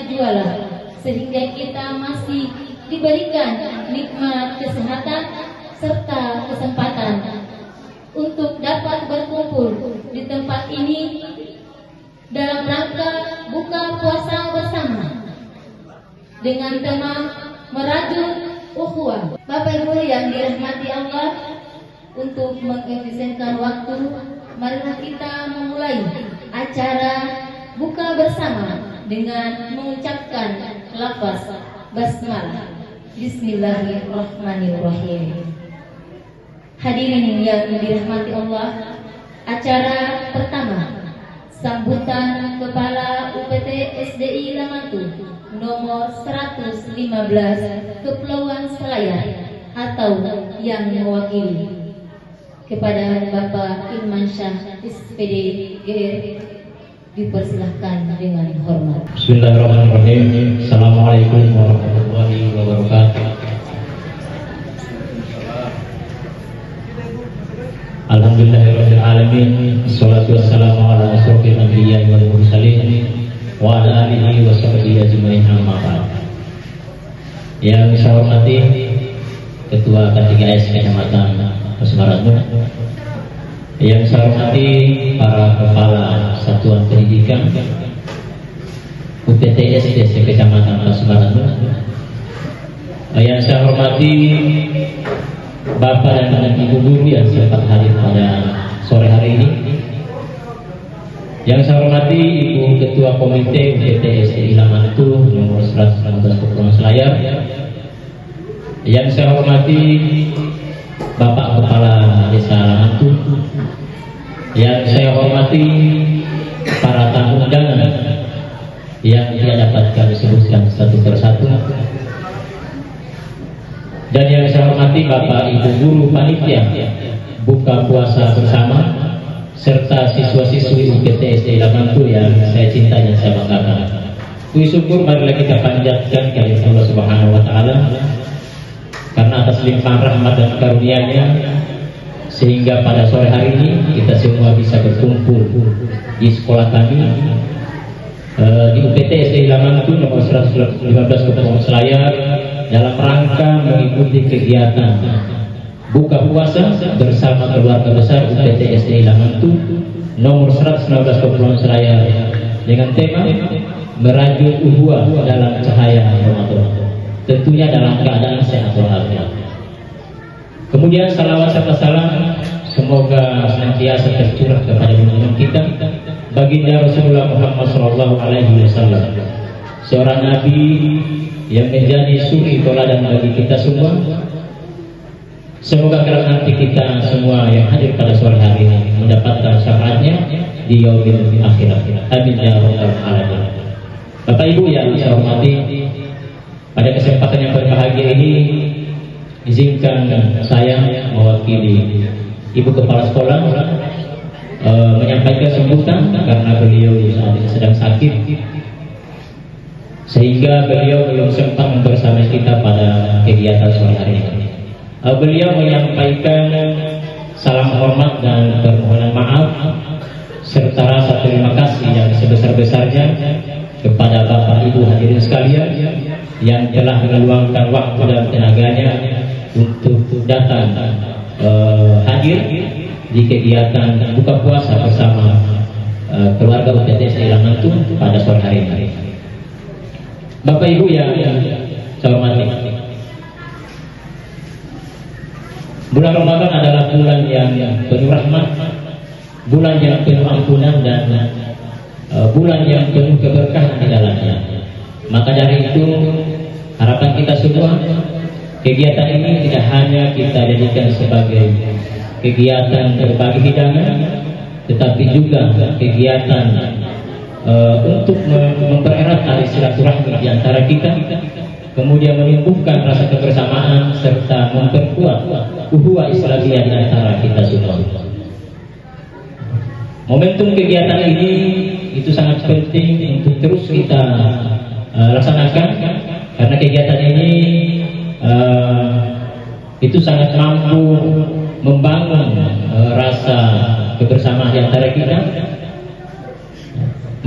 jualan, sehingga kita masih diberikan nikmat kesehatan serta kesempatan untuk dapat berkumpul di tempat ini dalam rangka buka puasa bersama dengan tema merajut ukhuwah. Bapak Ibu yang dirahmati Allah, untuk mengefisienkan waktu, marilah kita memulai acara buka bersama dengan mengucapkan lafaz basmalah. Bismillahirrahmanirrahim. Hadirin yang dirahmati Allah, acara pertama sambutan Kepala UPT SDI Lamatu nomor 115 Kepulauan Selayar atau yang mewakili kepada Bapak Irmansyah SPD GR, dipersilahkan dengan hormat. Bismillahirrahmanirrahim. Assalamualaikum warahmatullahi wabarakatuh. Alhamdulillahirabbil alamin. Wassalatu wassalamu ala asyrofil anbiya'i wal mursalin wa ala alihi wa sahbihi ajmain, amma ba'd. Yang saya hormati Ketua K3S Kecamatan Semarang, yang saya hormati para kepala satuan pendidikan UPT SD Kecamatan Semarang, yang saya hormati Bapak dan Ibu guru yang sempat hadir pada sore hari ini, yang saya hormati Ibu Ketua Komite UPT SDI Lamatu nomor 116 Kepulauan Selayar, yang saya hormati Bapak Kepala Desa Lamatu, yang saya hormati para tamu undangan yang tidak dapat kami sebutkan satu persatu, dan yang saya hormati Bapak Ibu guru panitia buka puasa bersama serta siswa-siswi UPT SDI Lamatu yang saya cintai dan saya banggakan. Puji syukur marilah kita panjatkan kehadirat Allah Subhanahu wa taala, karena atas limpahan rahmat dan karunia-Nya sehingga pada sore hari ini kita semua bisa berkumpul di sekolah kami di UPT SDI Lamatu nomor 115 Kepulauan Selayar dalam rangka mengikuti kegiatan buka puasa bersama keluarga besar UPT SDI Lamatu nomor 119 Kepulauan Selayar dengan tema merajut ukhuwah dalam cahaya Ramadan, tentunya dalam keadaan sehat walafiat. Kemudian salawat serta salam semoga senantiasa tercurah kepada junjungan kita baginda Rasulullah Muhammad SAW, seorang nabi yang menjadi suri teladan bagi kita semua. Semoga kelak nanti kita semua yang hadir pada sore hari ini mendapatkan syafaatnya di yaumil akhirat. Amin ya rabbal alamin. Bapak Ibu yang saya hormati, pada kesempatan yang berbahagia ini izinkan saya mewakili Ibu Kepala Sekolah menyampaikan sambutan karena beliau saat ini sedang sakit, sehingga beliau belum sempat bersama kita pada kegiatan sore hari ini. Beliau menyampaikan salam hormat dan permohonan maaf serta rasa terima kasih yang sebesar-besarnya kepada Bapak Ibu hadirin sekalian yang telah meluangkan waktu dan tenaganya untuk datang hadir di kegiatan buka puasa bersama keluarga UPT SDI Lamatu pada sore hari ini. Bapak Ibu yang saya hormati, bulan Ramadan adalah bulan yang penuh rahmat, bulan yang penuh ampunan, dan bulan yang penuh keberkahan di dalamnya. Maka dari itu harapan kita semua, kegiatan ini tidak hanya kita jadikan sebagai kegiatan berbagi hidangan, tetapi juga kegiatan untuk mempererat tali silaturahmi di antara kita, kemudian menumbuhkan rasa kebersamaan serta memperkuat ukhuwah Islamiyah di antara kita semua. Momentum kegiatan ini itu sangat penting untuk terus kita laksanakan, karena kegiatan ini itu sangat mampu membangun rasa kebersamaan di antara kita,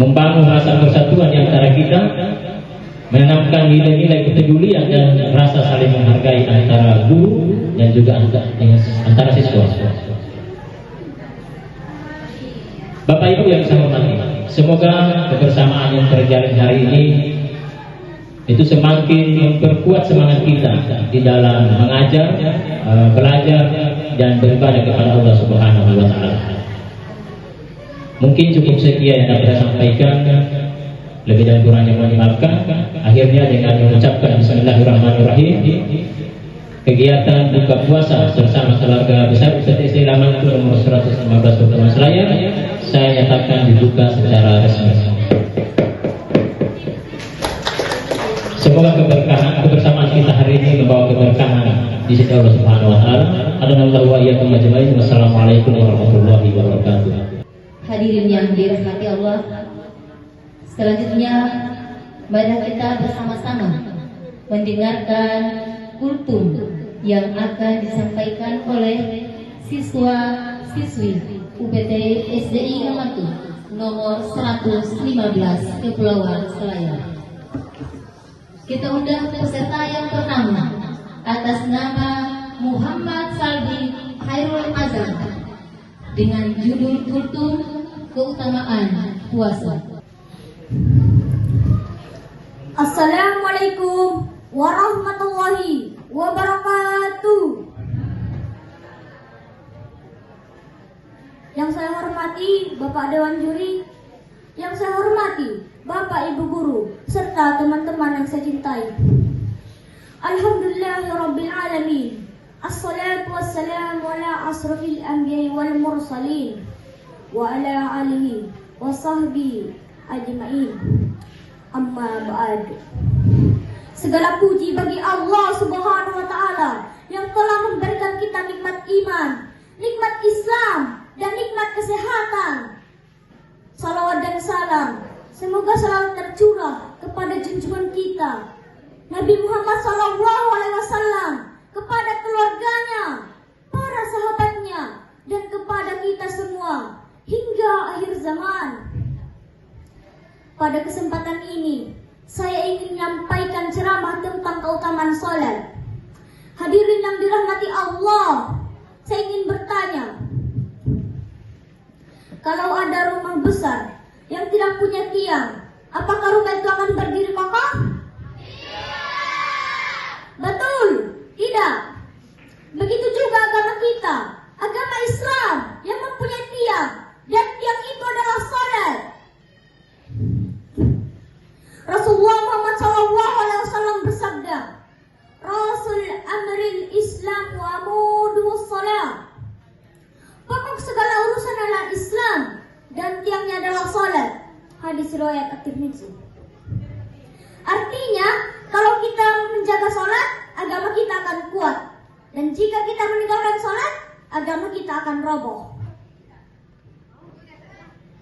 membangun rasa persatuan di antara kita, menanamkan nilai-nilai kepedulian dan rasa saling menghargai antara guru dan juga antara siswa. Bapak Ibu yang saya hormati, semoga kebersamaan yang terjalin hari ini itu semakin memperkuat semangat kita di dalam mengajar, belajar dan beribadah kepada Allah Subhanahu wa taala. Mungkin cukup sekian yang dapat saya sampaikan. Lebih dan kurangnya mohon dimaafkan. Akhirnya dengan mengucapkan Bismillahirrahmanirrahim, kegiatan buka puasa bersama keluarga besar UPT Lamantu nomor 115 Kota Masalaya saya nyatakan dibuka secara resmi. Semoga kebersamaan kita hari ini membawa keberkahan di sisi Allah Subhanahu wa taala. Adanallahu wa iyyakum ajmain. Wassalamualaikum warahmatullahi wabarakatuh. Hadirin yang dirahmati Allah, selanjutnya marilah kita bersama-sama mendengarkan kultum yang akan disampaikan oleh siswa-siswi UPT SDI Lamantu nomor 115 Kepulauan Selayar. Kita undang peserta yang pertama atas nama Muhammad Saldi Khairul Azam dengan judul kultum keutamaan puasa. Assalamualaikum warahmatullahi wabarakatuh. Yang saya hormati Bapak Dewan Juri, yang saya hormati Bapak Ibu Guru, serta teman-teman yang saya cintai. Alhamdulillahirabbil alamin. Assalatu wassalamu ala asrofil anbiya'i wal mursalin wa ala alihi wa sahbihi ajma'in. Amma ba'd. Segala puji bagi Allah Subhanahu wa taala yang telah memberikan kita nikmat iman, nikmat Islam dan nikmat kesehatan. Salawat dan salam semoga selalu tercurah kepada junjungan kita Nabi Muhammad SAW, kepada keluarganya, para sahabatnya, dan kepada kita semua hingga akhir zaman. Pada kesempatan ini, saya ingin menyampaikan ceramah tentang keutamaan salat. Hadirin yang dirahmati Allah, saya ingin bertanya, kalau ada rumah besar yang tidak punya tiang, apakah rumah itu akan berdiri kokoh? Betul, tidak. Begitu juga agama kita, agama Islam yang mempunyai tiang, dan tiang itu adalah salat. Rasulullah Muhammad SAW bersabda, Rasul amril Islam wa amuduhu salat. Pokok segala urusan adalah Islam dan tiangnya adalah salat. Hadis riwayat At-Tirmidzi. Artinya, kalau kita menjaga salat, agama kita akan kuat. Dan jika kita meninggalkan salat, agama kita akan roboh.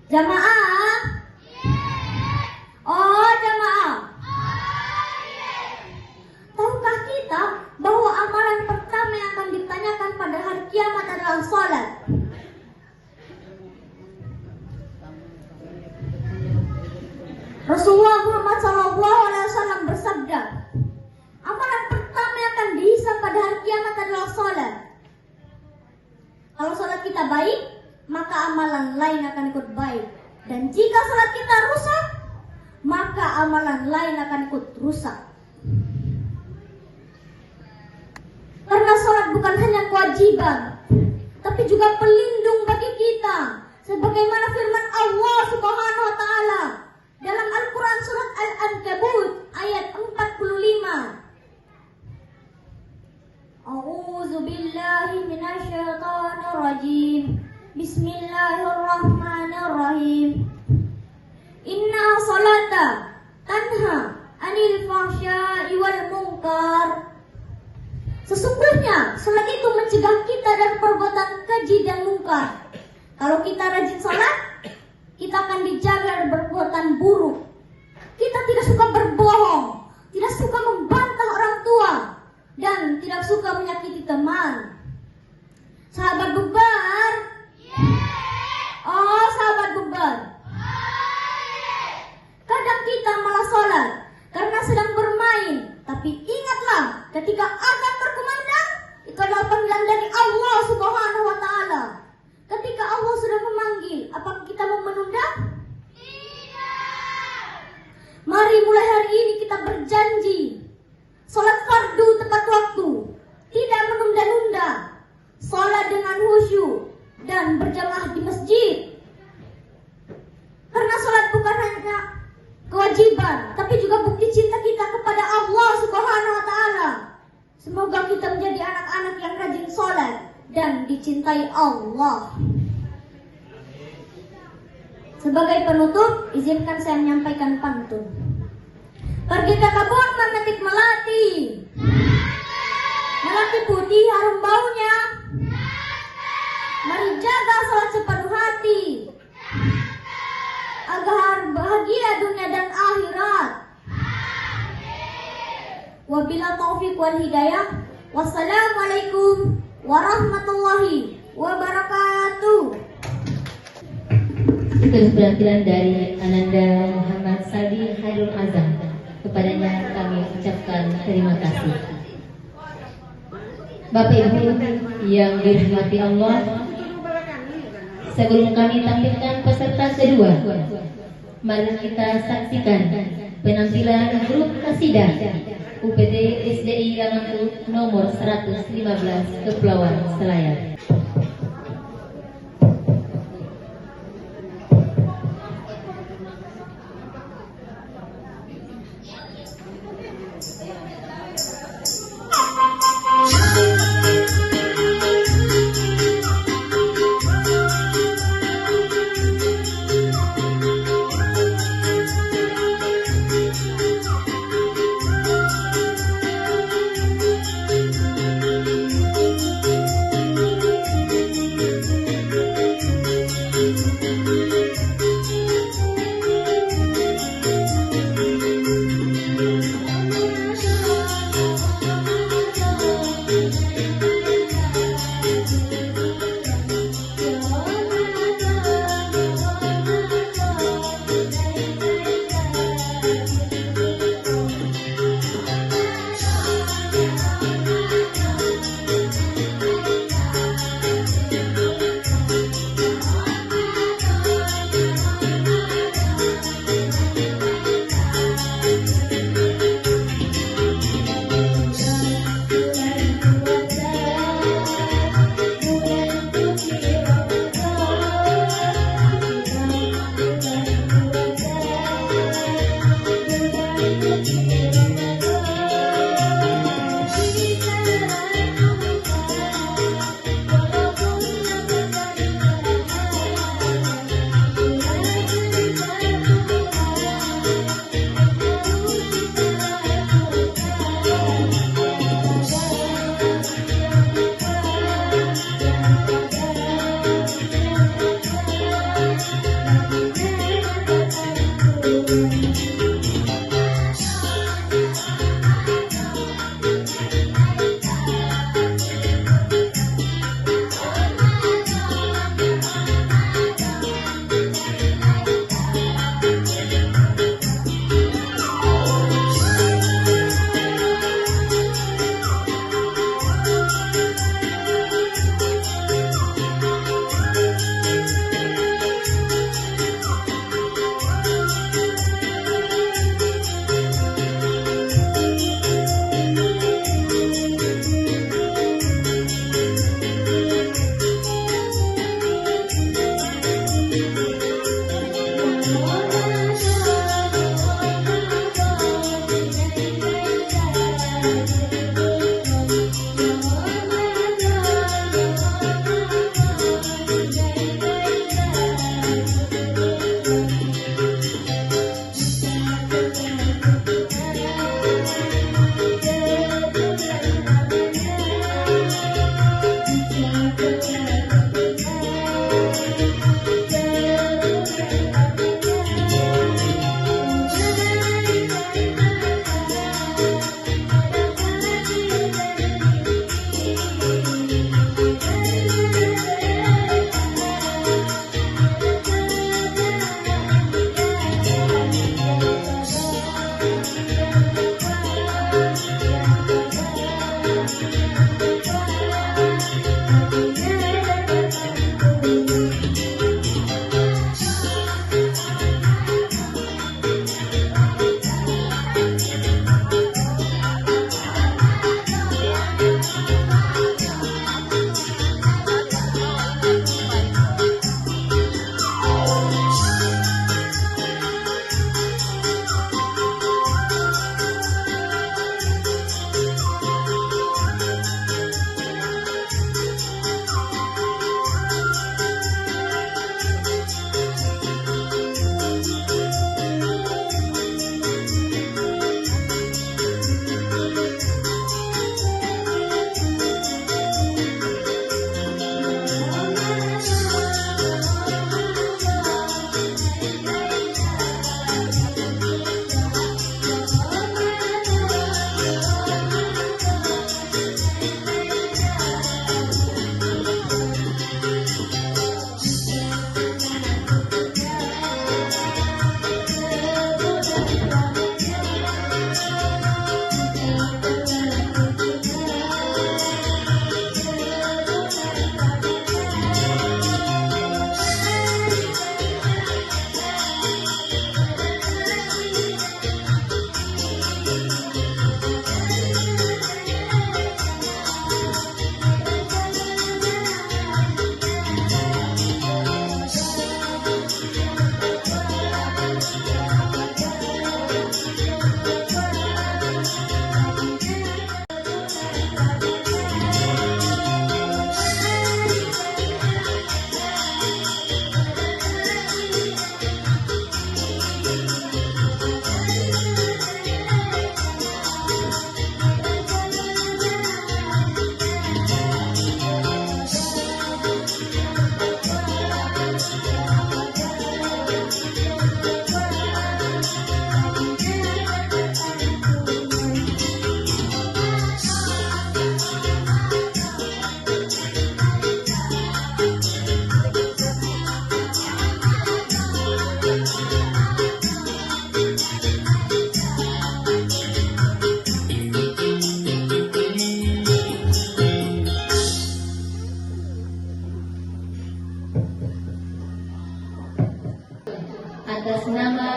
Jamaah? Oh, jamaah. Tahukah kita bahwa amalan pertama yang akan ditanyakan pada hari kiamat adalah salat? Rasulullah Muhammad SAW bersabda, amalan pertama yang akan dihisab pada hari kiamat adalah salat. Kalau salat kita baik, maka amalan lain akan ikut baik. Dan jika salat kita rusak, maka amalan lain akan ikut rusak. Karena salat bukan hanya kewajiban, tapi juga pelindung bagi kita. Sebagaimana firman Allah Subhanahu wa taala dalam Al-Quran surat Al-Ankabut ayat 45. A'udzu billahi minasyaitonir rajim. Bismillahirrahmanirrahim. Inna salata tanha anil fahsya'i wal munkar. Sesungguhnya salat itu mencegah kita dari perbuatan keji dan mungkar. Kalau kita rajin salat, kita akan dijaga dari perbuatan buruk. Kita tidak suka berbohong, tidak suka membantah orang tua, dan tidak suka menyakiti teman. Sahabat bubar? Oh, sahabat bubar. Kadang kita malah sholat karena sedang telah berjanji sholat fardu tepat waktu, tidak menunda-nunda, sholat dengan khusyuk dan berjamaah di masjid. Karena sholat bukan hanya kewajiban, tapi juga bukti cinta kita kepada Allah Subhanahu wa Ta'ala. Semoga kita menjadi anak-anak yang rajin sholat dan dicintai Allah. Sebagai penutup, izinkan saya menyampaikan pantun. Pergi ke kebun memetik melati, melati putih harum baunya. Mari jaga sholat sepenuh hati, agar bahagia dunia dan akhirat. Wabillahi taufiq wal hidayah. Wassalamualaikum warahmatullahi wabarakatuh. Itu penampilan dari Ananda Muhammad Saldi Khairul Azam. Kepadanya kami ucapkan terima kasih. Bapak Ibu yang dirahmati Allah, sebelum kami tampilkan peserta kedua, mari kita saksikan penampilan grup kasidah UPT SDI Lamantu nomor 115 Kepulauan Selayar.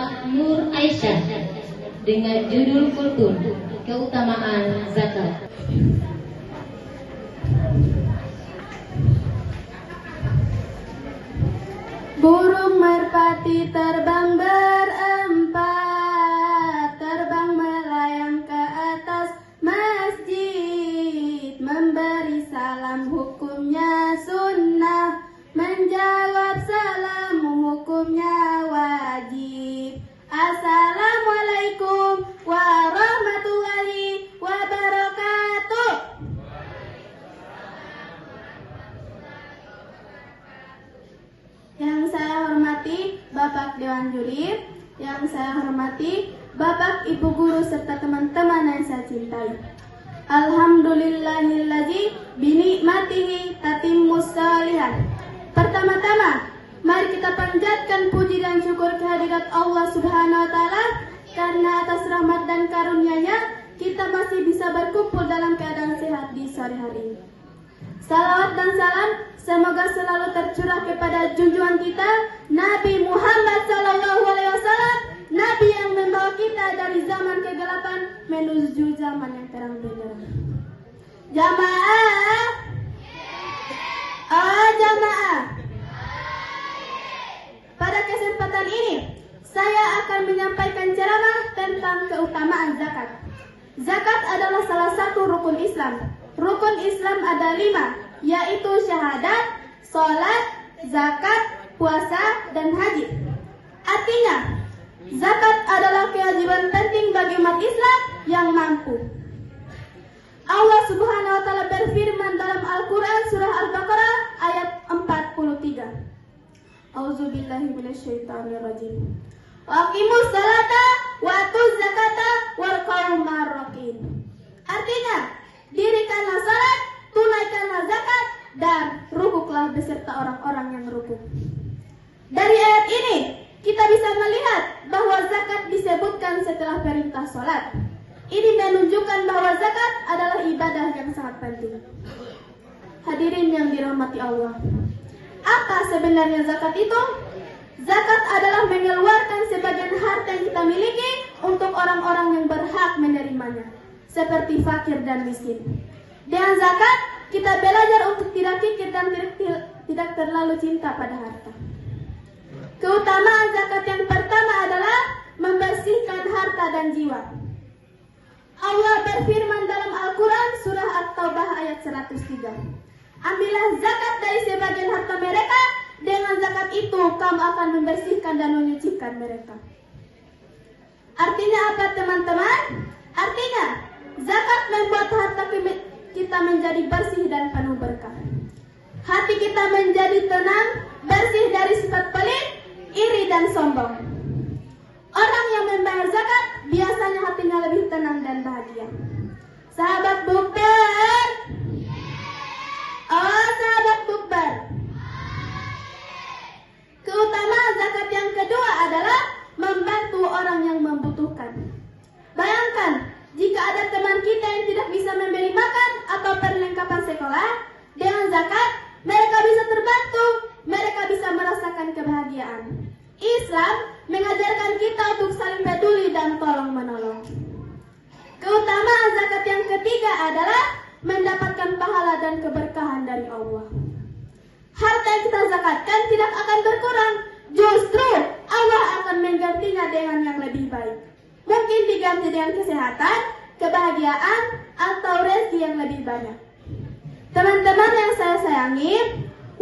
Bapak Nur Aisyah dengan judul kultur keutamaan zakat. Burung merpati terbang berempat, terbang melayang ke atas masjid, memberi salam hukumnya sunnah, menjawab salam hukumnya wajib. Assalamualaikum warahmatullahi wabarakatuh. Yang saya hormati Bapak Dewan Juri, yang saya hormati Bapak Ibu Guru serta teman-teman yang saya cintai. Alhamdulillahillazi binikmatihi tatimmus shalihat. Pertama-tama, mari kita panjatkan puji dan syukur kehadirat Allah Subhanahu wa taala karena atas rahmat dan karunia-Nya kita masih bisa berkumpul dalam keadaan sehat di sore hari ini. Salawat dan salam semoga selalu tercurah kepada junjungan kita Nabi Muhammad SAW, Nabi yang membawa kita dari zaman kegelapan menuju zaman yang terang benderang. Jamaah, jamaah. Pada kesempatan ini saya akan menyampaikan ceramah tentang keutamaan zakat. Zakat adalah salah satu rukun Islam. Rukun Islam ada 5, yaitu syahadat, sholat, zakat, puasa, dan haji. Artinya, zakat adalah kewajiban penting bagi umat Islam yang mampu. Allah Subhanahu wa taala berfirman dalam Al-Qur'an surah Al-Baqarah ayat 43. Auzubillahi minasyaitonirrajim. Wa aqimus salata wa atuz zakata warka'u ma'ar-rakiin. Artinya, dirikanlah salat, tunaikanlah zakat, dan rukuklah beserta orang-orang yang rukuk. Dari ayat ini, kita bisa melihat bahwa zakat disebutkan setelah perintah salat. Ini menunjukkan bahwa zakat adalah ibadah yang sangat penting. Hadirin yang dirahmati Allah. Apa sebenarnya zakat itu? Zakat adalah mengeluarkan sebagian harta yang kita miliki untuk orang-orang yang berhak menerimanya, seperti fakir dan miskin. Dengan zakat, kita belajar untuk tidak kikir dan tidak terlalu cinta pada harta. Keutamaan zakat yang pertama adalah membersihkan harta dan jiwa. Allah berfirman dalam Al-Quran surah At-Taubah ayat 103. Ambillah zakat dari sebagian harta mereka, dengan zakat itu kamu akan membersihkan dan menyucikan mereka. Artinya apa teman-teman? Artinya, zakat membuat harta kita menjadi bersih dan penuh berkah. Hati kita menjadi tenang, bersih dari sifat pelit, iri dan sombong. Orang yang membayar zakat biasanya hatinya lebih tenang dan bahagia. Sahabat bukber, sahabat bukber. Keutamaan zakat yang kedua adalah membantu orang yang membutuhkan. Bayangkan, jika ada teman kita yang tidak bisa membeli makan atau perlengkapan sekolah, dengan zakat mereka bisa terbantu, mereka bisa merasakan kebahagiaan. Islam mengajarkan kita untuk saling peduli dan tolong menolong. Keutamaan zakat yang ketiga adalah mendapatkan pahala dan keberkahan dari Allah. Harta yang kita zakatkan tidak akan berkurang, justru Allah akan menggantinya dengan yang lebih baik. Mungkin diganti dengan kesehatan, kebahagiaan, atau rezeki yang lebih banyak. Teman-teman yang saya sayangi,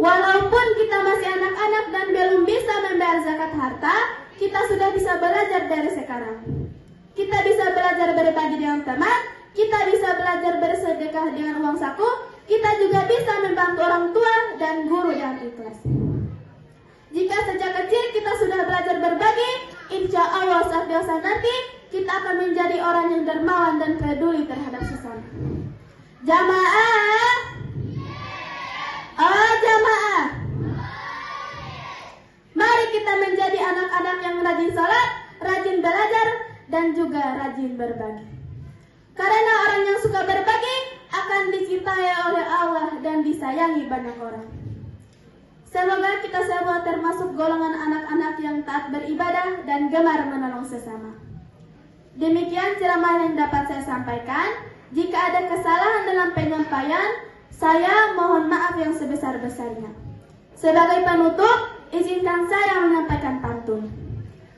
walaupun kita masih anak-anak dan belum bisa membayar zakat harta, kita sudah bisa belajar dari sekarang. Kita bisa belajar berbagi dengan teman, kita bisa belajar bersedekah dengan uang saku, kita juga bisa membantu orang tua dan guru dengan ikhlas. Jika sejak kecil kita sudah belajar berbagi, insya Allah saat dewasa nanti kita akan menjadi orang yang dermawan dan peduli terhadap sesama. Jamaah, jamaah. Mari kita menjadi anak-anak yang rajin sholat, rajin belajar, dan juga rajin berbagi. Karena orang yang suka berbagi akan dicintai oleh Allah dan disayangi banyak orang. Semoga kita semua termasuk golongan anak-anak yang taat beribadah dan gemar menolong sesama. Demikian ceramah yang dapat saya sampaikan. Jika ada kesalahan dalam penyampaian, saya mohon maaf yang sebesar-besarnya. Sebagai penutup, izinkan saya menyampaikan pantun.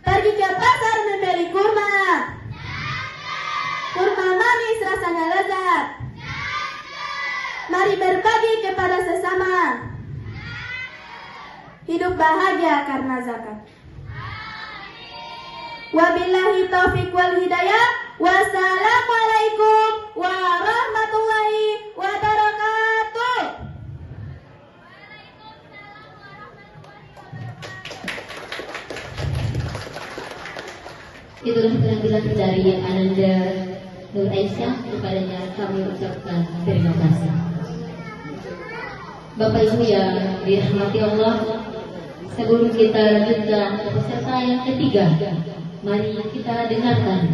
Pergi ke pasar membeli kurma. Kurma manis rasanya lezat. Mari berbagi kepada sesama. Hidup bahagia karena zakat. Wabillahi taufiq wal hidayah. Wassalamualaikum warahmatullahi wabarakatuh. Itulah penampilan dari Ananda Nur Aisyah, kepadanya kami ucapkan terima kasih. Bapak Ibu yang dirahmati Allah, sebelum kita lanjutkan peserta yang ketiga, mari kita dengarkan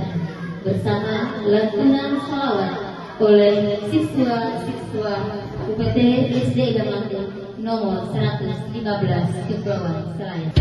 bersama lantunan salawat oleh siswa-siswa UPT SD Gamantu nomor 115 Kepulauan Selayar.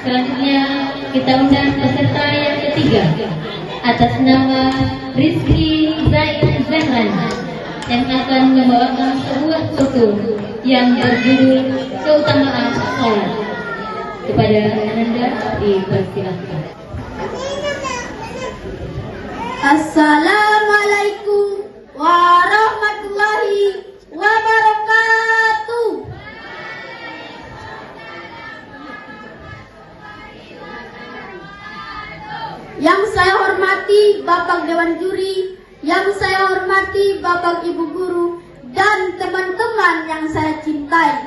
Selanjutnya kita undang peserta yang ketiga atas nama Rizky Zaid Zahran yang akan membawakan sebuah foto yang berjudul Keutamaan Sholat. Kepada Ananda dipersilakan. Assalamualaikum warahmatullahi wabarakatuh. Yang saya hormati Bapak Dewan Juri, yang saya hormati Bapak Ibu Guru, dan teman-teman yang saya cintai.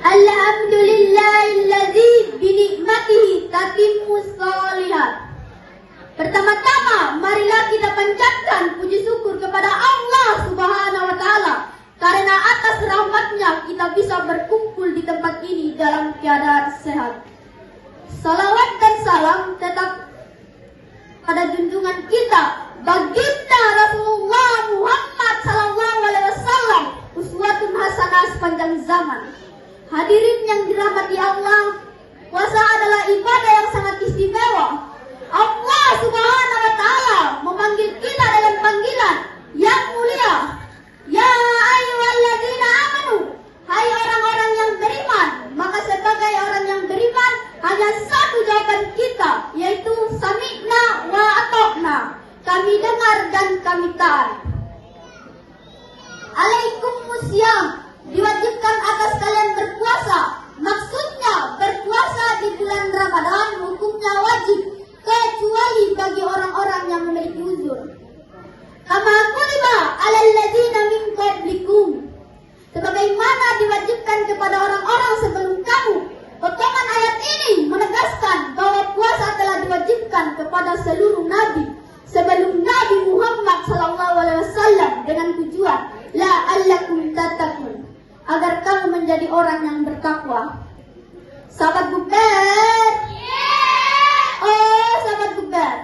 Alhamdulillahilladzi binikmatihi tatimmus shalihat. Pertama-tama, marilah kita panjatkan puji syukur kepada Allah Subhanahu wa Ta'ala, karena atas rahmatnya kita bisa berkumpul di tempat ini dalam keadaan sehat. Salawat dan salam tetap pada junjungan kita, baginda Rasulullah Muhammad sallallahu alaihi wasallam, uswatun hasanah sepanjang zaman. Hadirin yang dirahmati Allah, puasa adalah ibadah yang sangat istimewa. Allah Subhanahu wa Ta'ala memanggil kita dengan panggilan yang mulia. Ya ayyuhalladzina amanu, hai orang-orang yang beriman. Maka sebagai orang yang beriman, hanya satu jawaban kita, yaitu sami'na wa ata'na. Kami dengar dan kami taat. Alaikumusiyam, diwajibkan atas kalian berpuasa. Maksudnya berpuasa di bulan Ramadan hukumnya wajib, kecuali bagi orang-orang yang memiliki uzur. Kama kutiba alal ladzina min qablikum, sebagaimana diwajibkan kepada orang-orang sebelum kamu. Potongan ayat ini menegaskan bahwa puasa telah diwajibkan kepada seluruh nabi sebelum Nabi Muhammad SAW dengan tujuan la'allakum tattaqun, agar kamu menjadi orang yang bertakwa. Sahabat Bukber, sahabat Bukber.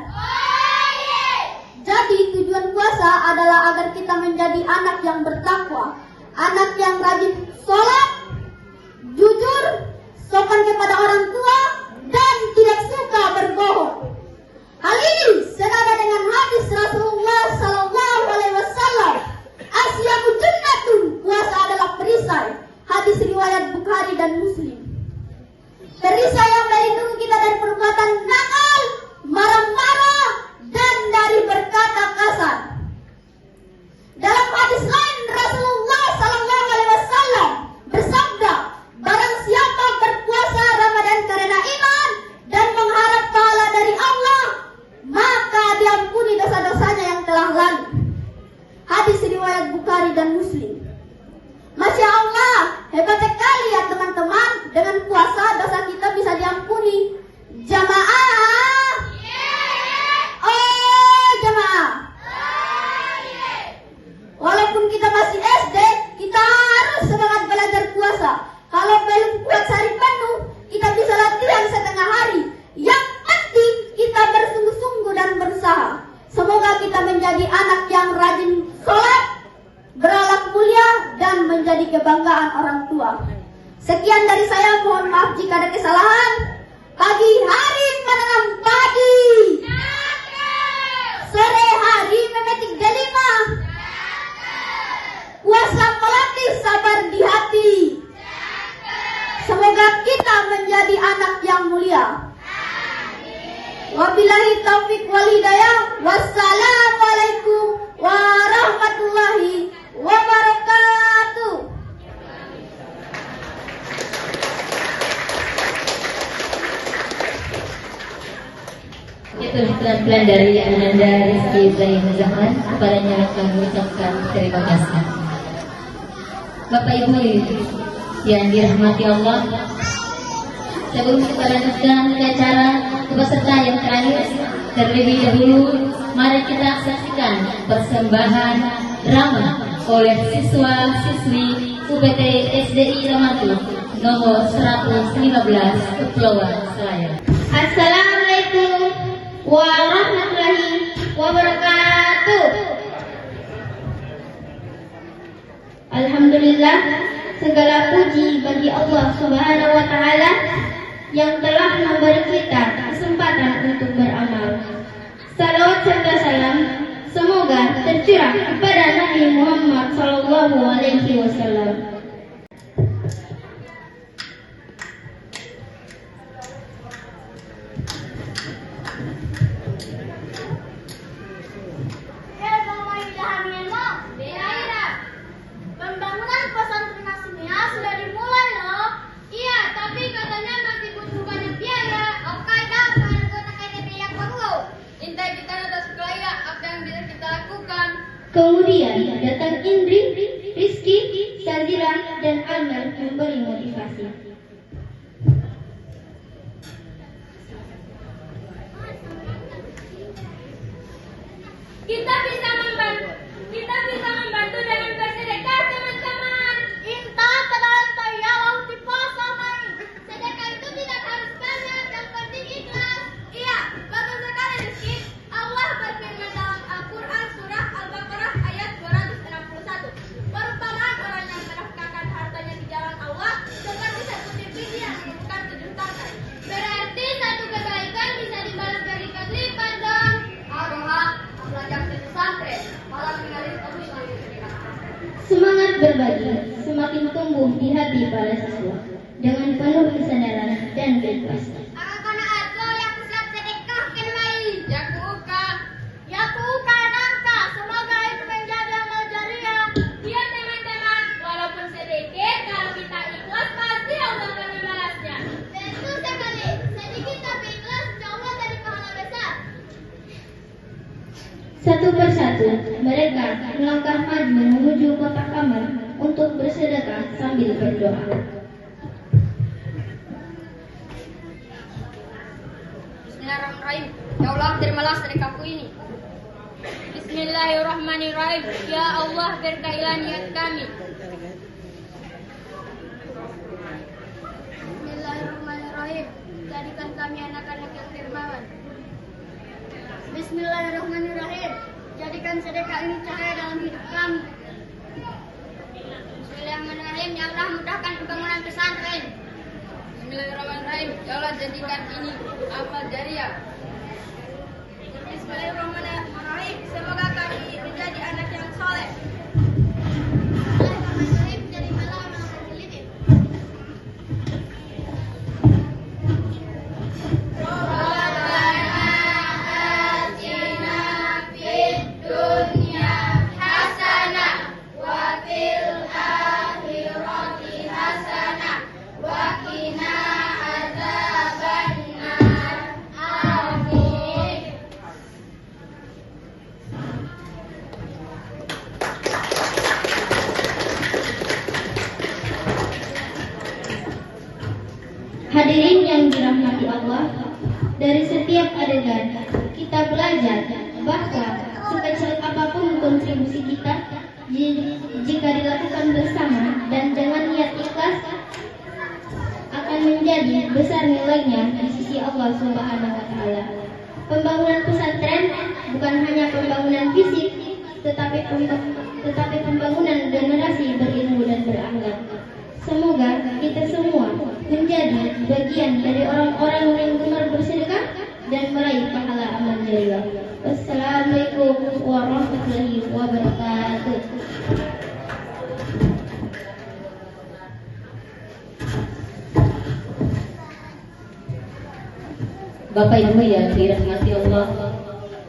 Jadi tujuan puasa adalah agar kita menjadi anak yang bertakwa, anak yang rajin sholat, jujur, sopan kepada orang tua, dan tidak suka berbohong. Hal ini senada dengan hadis Rasulullah SAW. Asyamu jannatun, puasa adalah perisai. Hadis riwayat Bukhari dan Muslim. Perisai yang melindungi kita dari perbuatan nakal, marah-marah, dan dari berkata kasar. Dalam hadis lain Rasulullah SAW bersabda, barang siapa berpuasa Ramadan karena iman dan mengharap pahala dari Allah, maka diampuni dosa-dosanya yang telah lalu. Hadis riwayat Bukhari dan Muslim. Masya Allah, hebat sekali ya teman-teman. Dengan puasa dosa kita bisa diampuni. Jamaah. Oh jamaah. Walaupun kita masih SD, kita harus semangat belajar puasa. Kalau belum kuat sehari penuh, kita bisa latihan setengah hari. Yang penting kita bersungguh-sungguh dan berusaha. Semoga kita menjadi anak yang rajin sholat, berakhlak mulia, dan menjadi kebanggaan orang tua. Sekian dari saya, mohon maaf jika ada kesalahan. Pagi hari menanam padi, sore hari memetik delima, puasa melatih sabar di hati. Semoga kita menjadi anak yang mulia. Wabillahi taufiq wal hidayah. Wassalamualaikum warahmatullahi wabarakatuh. Itu penampilan dari Ananda Rizky Zaid Zahran. Kepadanya kami ucapkan terima kasih. Bapak Ibu yang dirahmati Allah, sebelum kita lanjutkan ke acara peserta yang terakhir, terlebih dahulu mari kita saksikan persembahan drama oleh siswa-siswi UPT SDI Ramatu nomor 115 Kepulauan Selayar. Assalamualaikum warahmatullahi wabarakatuh. Alhamdulillah, segala puji bagi Allah Subhanahu wa Ta'ala yang telah memberi kita kesempatan untuk beramal. Salawat serta salam semoga tercurah kepada Nabi Muhammad SAW. Pembangunan pesantren Asmia sudah dimulai loh. Iya, tapi katanya masih butuh banyak biaya. Oke, dah, menggunakan biaya yang perlu. Intai kita atas sekali apa yang bisa kita lakukan. Kemudian datang Indri, Rizky, Sazira, dan Almer memberi motivasi. Kita bisa membantu dengan bersedekah, teman-teman. Inta terlalu tayang di pasangan. Sedekah itu tidak harus banyak, yang penting ikhlas. Iya, bagus sekali Rizky. Allah berfirman dalam Al-Quran surah Al-Baqarah ayat 261. Perumpamaan orang yang menafkahkan hartanya di jalan Allah seperti sebutir biji yang menemukan 7 tangkai. Berarti satu kebaikan bisa dibalas berlipat-lipat dong. Belajar di pesantren, malah mengalir terus lagi sedekah. Semangat berbagi semakin tumbuh di hati para siswa dengan penuh kesadaran dan keikhlasan. Anak-anak aku yang siap sedekah kembali. Yakuka nangka, semoga itu menjadi amal jariah. Iya teman-teman, walaupun sedikit, kalau kita ikhlas pasti Allah akan membalasnya. Betul sekali, sedikit tapi ikhlas, insya Allah dari pahala besar. Satu persatu mereka melangkah maju menuju kotak kamar untuk bersedekah sambil berdoa. Bismillahirrahmanirrahim. Ya Allah, terimalah sedekahku ini. Bismillahirrahmanirrahim. Ya Allah, berkailah niat kami. Bismillahirrahmanirrahim. Jadikan kami anak-anak yang dermawan. Bismillahirrahmanirrahim. Jadikan sedekah ini cahaya dalam hidup kami. Bismillahirrahmanirrahim. Ya Allah, mudahkan pembangunan pesantren. Bismillahirrahmanirrahim. Ya Allah, jadikan ini amal jariah. Bismillahirrahmanirrahim. Semoga kami menjadi anak yang soleh. Bismillahirrahmanirrahim. Jadi malam yang tergelitik. Hadirin yang dirahmati Allah, dari setiap adegan kita belajar bahwa sekecil apapun kontribusi kita, jika dilakukan bersama dan dengan niat ikhlas, akan menjadi besar nilainya di sisi Allah Subhanahu wa Ta'ala. Pembangunan pesantren bukan hanya pembangunan fisik, tetapi pembangunan generasi berilmu dan berakhlak. Semoga kita semua menjadi bagian dari orang-orang yang gemar bersedekah dan meraih pahala amal jariah. Wassalamualaikum warahmatullahi wabarakatuh. Bapak Ibu yang dirahmati Allah,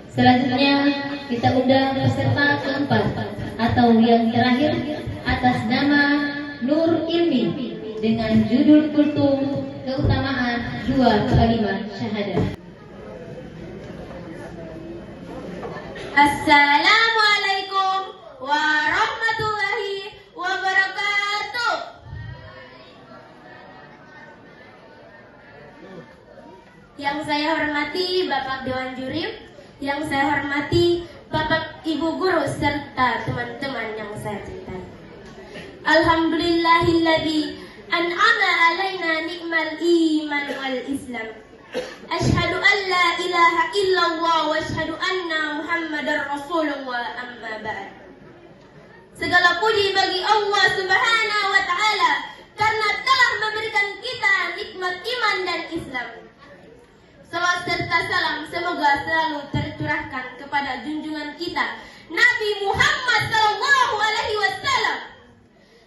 selanjutnya kita undang peserta keempat atau yang terakhir atas nama Nur Ilmi dengan judul kultum keutamaan 2 kalimat syahadat. Assalamualaikum warahmatullahi wabarakatuh. Yang saya hormati Bapak Dewan Juri, yang saya hormati Bapak Ibu Guru serta teman-teman yang saya cintai. Alhamdulillahilladzi an'ama alaina ni'mal iman wal islam. Ashhadu an la ilaha illallah wa ashhadu anna Muhammadar Rasulullah, amma ba'd. Segala puji bagi Allah Subhanahu wa Ta'ala karena telah memberikan kita nikmat nikmat iman dan Islam. Salawat serta salam semoga selalu tercurahkan kepada junjungan kita Nabi Muhammad SAW,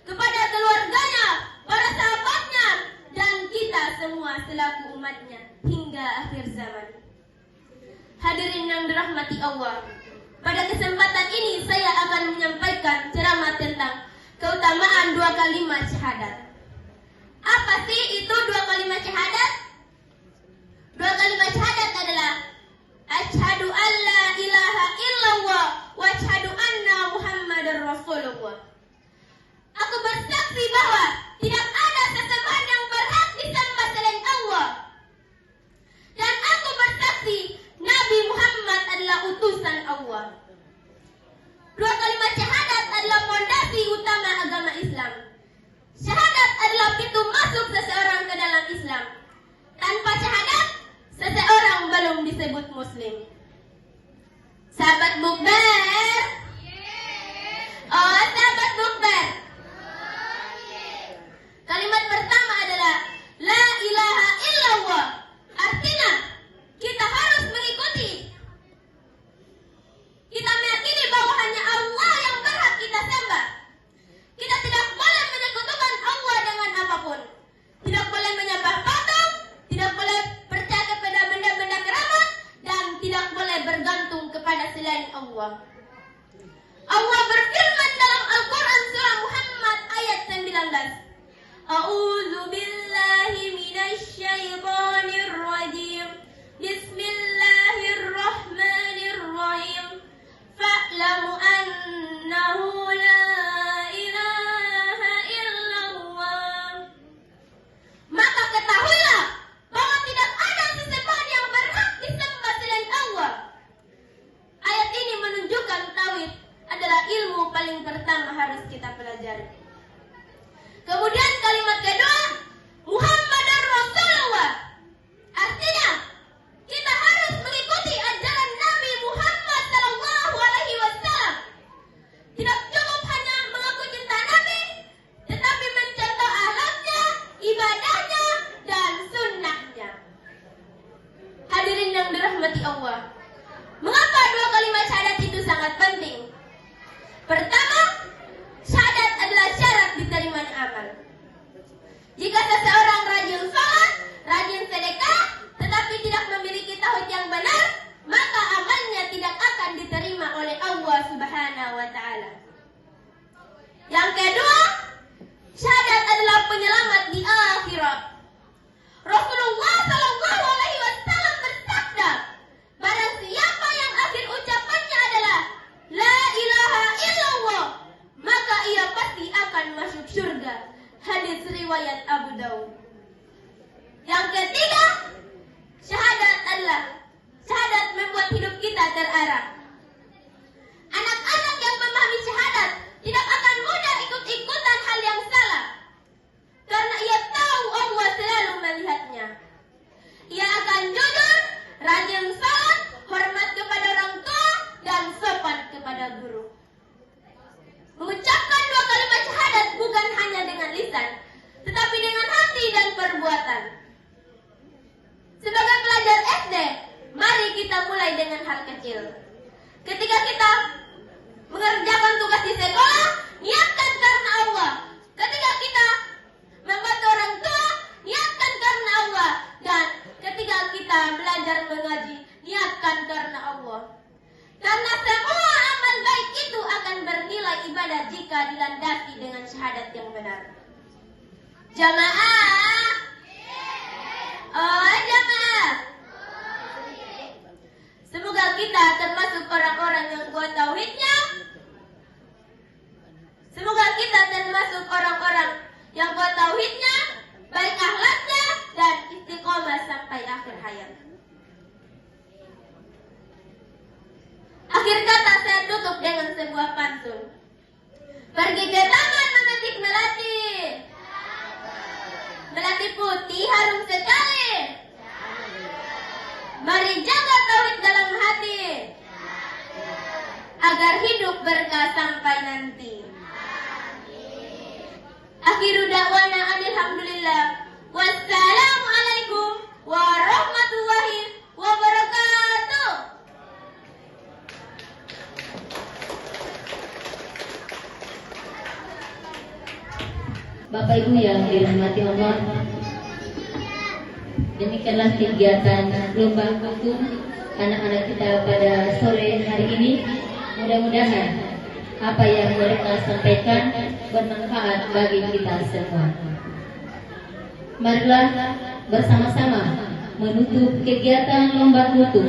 kepada keluarganya, para sahabatnya, dan kita semua selaku umatnya hingga akhir zaman. Hadirin yang dirahmati Allah, pada kesempatan ini saya akan menyampaikan ceramah tentang keutamaan 2 kalimat syahadat. Apa sih itu 2 kalimat syahadat? 2 kalimat syahadat adalah asyhadu an la ilaha illallah wa asyhadu anna Muhammadar Rasulullah. Aku bersaksi bahwa tidak ada sesembahan yang berhak disembah selain Allah. Dan aku bersaksi Nabi Muhammad adalah utusan Allah. 2 kalimat syahadat adalah fondasi utama agama Islam. Syahadat adalah pintu masuk seseorang ke dalam Islam. Tanpa syahadat, seseorang belum disebut muslim. Sahabat bukber? Oh, sahabat bukber. Kalimat pertama adalah la ilaha illallah. Artinya, kita harus mengikuti. Kita meyakini bahwa hanya Allah yang berhak kita sembah. Kita tidak boleh menyekutukan Allah dengan apapun. Tidak boleh menyembah patung, tidak boleh percaya kepada benda-benda keramat, dan tidak boleh bergantung kepada selain Allah. Allah berfirman dalam Al-Quran surah Muhammad ayat 19. A'udzu billahi minasyaitonir rajim. Bismillahirrahmanirrahim. Fa'lamu annahu la ilaha illallah. Maka ketahuilah bahwa tidak ada sesembahan yang berhak disembah selain Allah. Ayat ini menunjukkan tauhid adalah ilmu paling pertama harus kita pelajari. Kemudian kalimat kedua, Muhammadar Rasulullah. Artinya, kita harus mengikuti ajaran Nabi Muhammad SAW. Tidak cukup hanya mengaku cinta Nabi, tetapi mencontoh akhlaknya, ibadahnya, dan sunnahnya. Hadirin yang dirahmati Allah, mengapa 2 kalimat syahadat itu sangat penting? Pertama, syahadat adalah syarat diterimanya amal. Jika seseorang rajin sholat, rajin sedekah, tetapi tidak memiliki tauhid yang benar, maka amalnya tidak akan diterima oleh Allah Subhanahu wa Ta'ala. Yang kedua, syahadat adalah penyelamat di akhirat. Rasulullah SAW bersabda, barang siapa yang akhir ucapannya adalah la ilaha illallah, maka ia pasti akan masuk surga. Hadis riwayat Abu Daud. Yang ketiga, syahadat membuat hidup kita terarah. Anak-anak yang memahami syahadat tidak akan mudah ikut-ikutan hal yang salah, karena ia tahu Allah selalu melihatnya. Ia akan jujur, rajin salat, hormat kepada orang tua, dan sopan kepada guru. Mengucapkan 2 kalimat syahadat bukan hanya dengan lisan, tetapi dengan hati dan perbuatan. Sebagai pelajar SD, mari kita mulai dengan hal kecil. Ketika kita mengerjakan tugas di sekolah, niatkan karena Allah. Ketika kita membantu orang tua, niatkan karena Allah. Dan ketika kita belajar mengaji, niatkan karena Allah. Karena semua amal baik itu akan bernilai ibadah jika dilandasi dengan syahadat yang benar. Jamaah. Oh, jamaah. Semoga kita termasuk orang-orang yang kuat tauhidnya. Semoga kita termasuk orang-orang yang kuat tauhidnya, baik akhlaknya, dan istiqomah sampai akhir hayat. Akhir kata saya tutup dengan sebuah pantun. Pergi ke taman memetik melati. Melati putih harum sekali. Mari jaga tauhid dalam hati, agar hidup berkah sampai nanti. Akhiru da'wana alhamdulillah. Wassalamu Bapak Ibu yang dirahmati Allah, demikianlah kegiatan lomba kutu anak-anak kita pada sore hari ini. Mudah-mudahan apa yang mereka sampaikan bermanfaat bagi kita semua. Marilah bersama-sama menutup kegiatan lomba kutu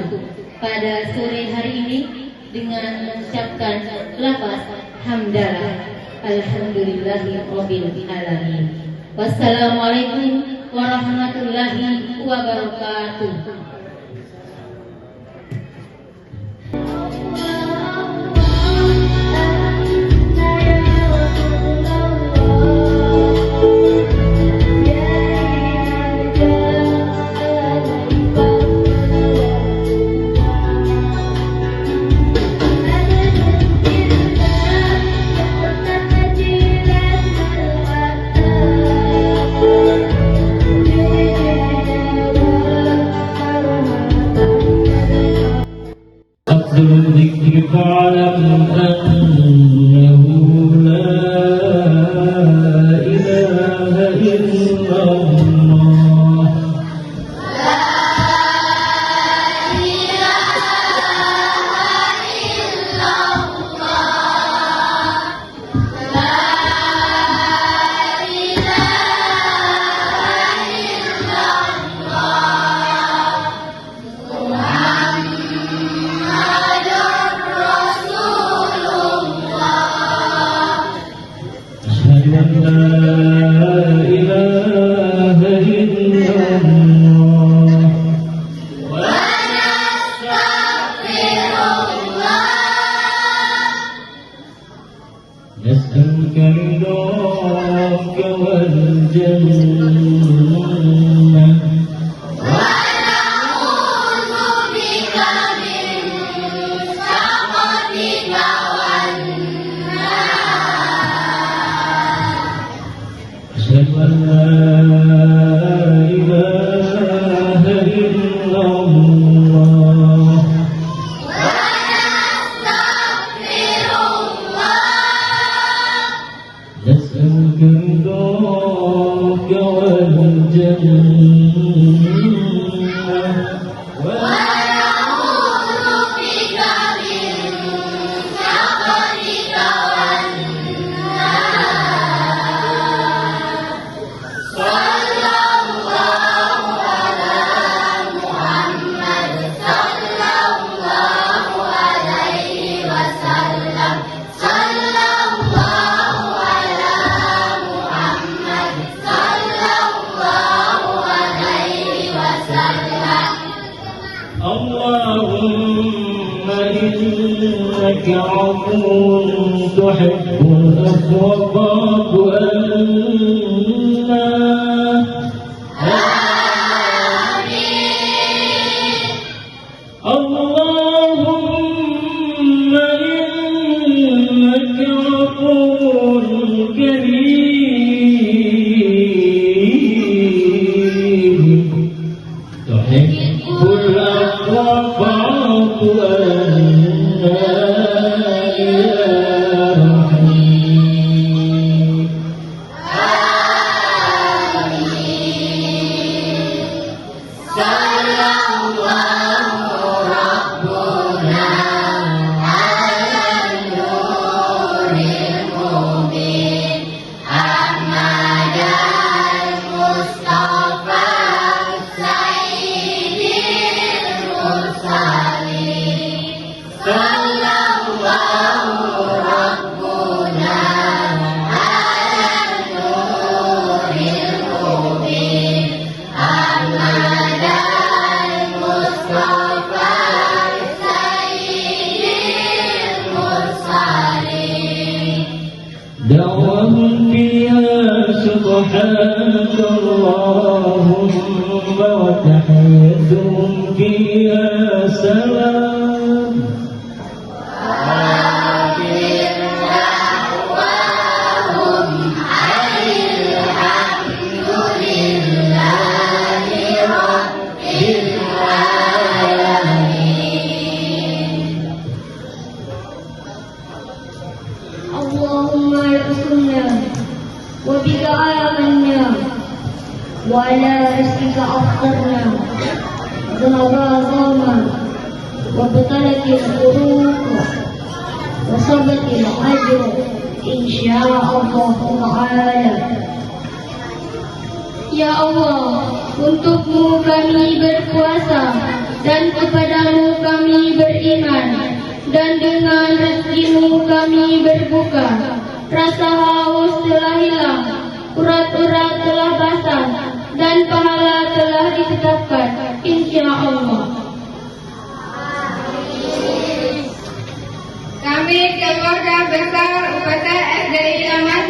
pada sore hari ini dengan mengucapkan lafaz hamdalah. Alhamdulillahirabbil alamin. Wassalamualaikum warahmatullahi wabarakatuh. الذكر فاعلم أنه لا إله إلا الله. نسألك رضاك والجنة ونعوذ بك من سخطك والنار. أشهد أن لا إله إلا الله. نسألك رضاك والجنة ونعوذ بك من سخطك والنار. صلى الله على محمد صلى الله عليه وسلم. صلى الله على محمد صلى الله عليه وسلم. اللهم إنك عفو تحب العفو فاعف عنا. اللهم إنك عفو كريم تحب العفو فاعف عنا يا رحيم. صلى الله ربنا على النور المبين أحمد المصطفى سيد المرسلين. صلى الله ربنا على النور المبين أحمد المصطفى سيد المرسلين. دعوة فيها سبحانك اللهم وتحيتهم فيها سلام. وآخر دعواهم أن الحمد لله رب العالمين. اللهم ارزقنا وبك آمنا وعلى رزقك أفطرنا ذهب ظلما وبطلت الخروق وصبت الأجر إن شاء الله تعالى. Ya Allah, untuk-Mu kami berpuasa dan kepadamu kami beriman, dan dengan rezeki-Mu kami berbuka. Rasa haus telah hilang, urat-urat telah basah, dan pahala telah ditetapkan, insya Allah. Kami keluarga besar UPT SDI Aman